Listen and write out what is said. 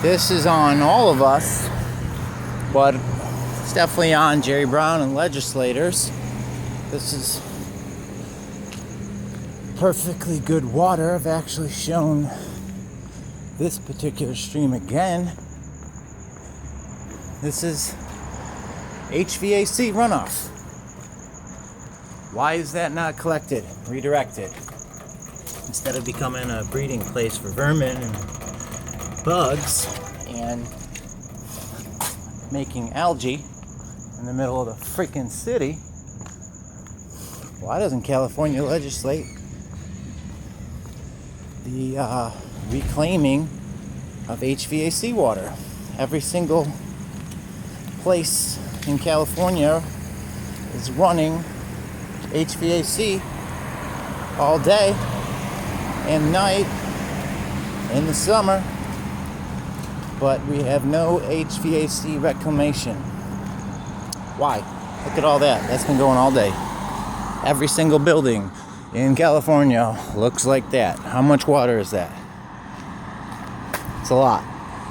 This is on all of us, but it's definitely on Jerry Brown and legislators. This is perfectly good water. I've actually shown this particular stream again. This is HVAC runoff. Why is that not collected, redirected? Instead of becoming a breeding place for vermin and bugs and making algae in the middle of the freaking city, why doesn't California legislate the reclaiming of HVAC water? Every single place in California is running HVAC all day and night in the summer, but we have no HVAC reclamation. Why? Look at all that. That's been going all day. Every single building in California looks like that. How much water is that? It's a lot.